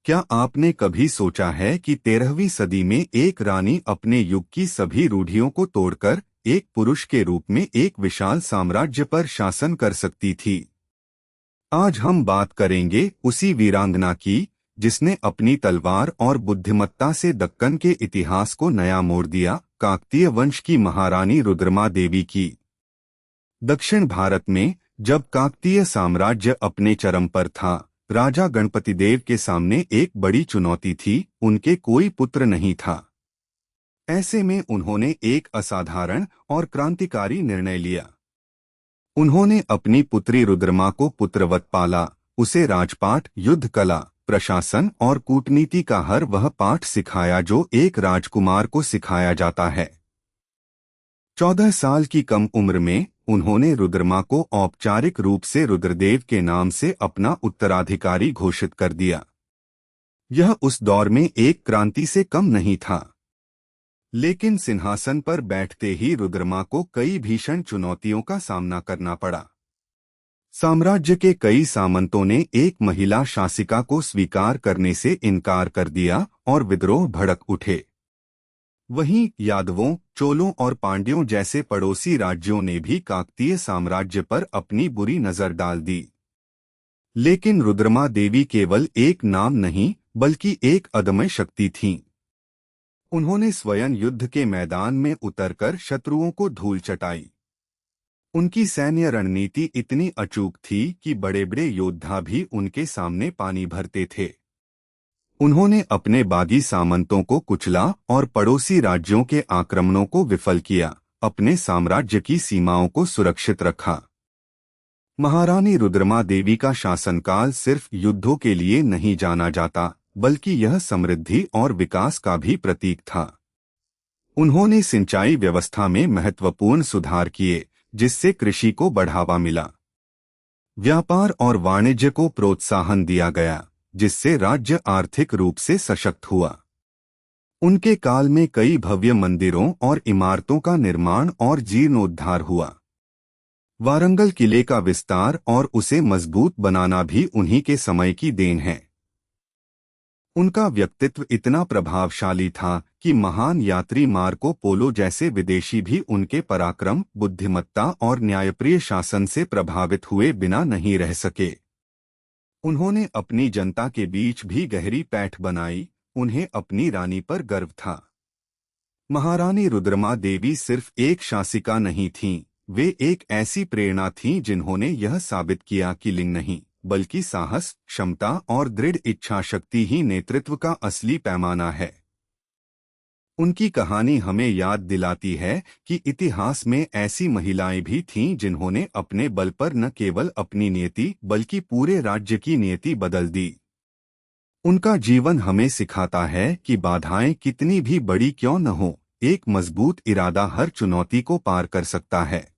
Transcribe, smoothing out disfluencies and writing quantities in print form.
क्या आपने कभी सोचा है कि 13वीं सदी में एक रानी अपने युग की सभी रूढ़ियों को तोड़कर एक पुरुष के रूप में एक विशाल साम्राज्य पर शासन कर सकती थी? आज हम बात करेंगे उसी वीरांगना की जिसने अपनी तलवार और बुद्धिमत्ता से दक्कन के इतिहास को नया मोड़ दिया, काकतीय वंश की महारानी रुद्रमा देवी की। दक्षिण भारत में जब काकतीय साम्राज्य अपने चरम पर था, राजा गणपतिदेव के सामने एक बड़ी चुनौती थी। उनके कोई पुत्र नहीं था। ऐसे में उन्होंने एक असाधारण और क्रांतिकारी निर्णय लिया। उन्होंने अपनी पुत्री रुद्रमा को पुत्रवत पाला, उसे राजपाट, युद्ध कला, प्रशासन और कूटनीति का हर वह पाठ सिखाया जो एक राजकुमार को सिखाया जाता है। 14 साल की कम उम्र में उन्होंने रुद्रमा को औपचारिक रूप से रुद्रदेव के नाम से अपना उत्तराधिकारी घोषित कर दिया। यह उस दौर में एक क्रांति से कम नहीं था। लेकिन सिंहासन पर बैठते ही रुद्रमा को कई भीषण चुनौतियों का सामना करना पड़ा। साम्राज्य के कई सामंतों ने एक महिला शासिका को स्वीकार करने से इनकार कर दिया और विद्रोह भड़क उठे। वहीं यादवों, चोलों और पांड्यों जैसे पड़ोसी राज्यों ने भी काकतीय साम्राज्य पर अपनी बुरी नजर डाल दी। लेकिन रुद्रमा देवी केवल एक नाम नहीं बल्कि एक अदम्य शक्ति थीं। उन्होंने स्वयं युद्ध के मैदान में उतरकर शत्रुओं को धूल चटाई। उनकी सैन्य रणनीति इतनी अचूक थी कि बड़े बड़े योद्धा भी उनके सामने पानी भरते थे। उन्होंने अपने बागी सामंतों को कुचला और पड़ोसी राज्यों के आक्रमणों को विफल किया, अपने साम्राज्य की सीमाओं को सुरक्षित रखा। महारानी रुद्रमा देवी का शासनकाल सिर्फ युद्धों के लिए नहीं जाना जाता, बल्कि यह समृद्धि और विकास का भी प्रतीक था। उन्होंने सिंचाई व्यवस्था में महत्वपूर्ण सुधार किए, जिससे कृषि को बढ़ावा मिला। व्यापार और वाणिज्य को प्रोत्साहन दिया गया, जिससे राज्य आर्थिक रूप से सशक्त हुआ। उनके काल में कई भव्य मंदिरों और इमारतों का निर्माण और जीर्णोद्धार हुआ। वारंगल किले का विस्तार और उसे मजबूत बनाना भी उन्हीं के समय की देन है। उनका व्यक्तित्व इतना प्रभावशाली था कि महान यात्री मार्को पोलो जैसे विदेशी भी उनके पराक्रम, बुद्धिमत्ता और न्यायप्रिय शासन से प्रभावित हुए बिना नहीं रह सके। उन्होंने अपनी जनता के बीच भी गहरी पैठ बनाई। उन्हें अपनी रानी पर गर्व था। महारानी रुद्रमा देवी सिर्फ एक शासिका नहीं थीं, वे एक ऐसी प्रेरणा थीं जिन्होंने यह साबित किया कि लिंग नहीं, बल्कि साहस, क्षमता और दृढ़ इच्छा शक्ति ही नेतृत्व का असली पैमाना है। उनकी कहानी हमें याद दिलाती है कि इतिहास में ऐसी महिलाएं भी थीं जिन्होंने अपने बल पर न केवल अपनी नियति बल्कि पूरे राज्य की नियति बदल दी। उनका जीवन हमें सिखाता है कि बाधाएं कितनी भी बड़ी क्यों न हो, एक मजबूत इरादा हर चुनौती को पार कर सकता है।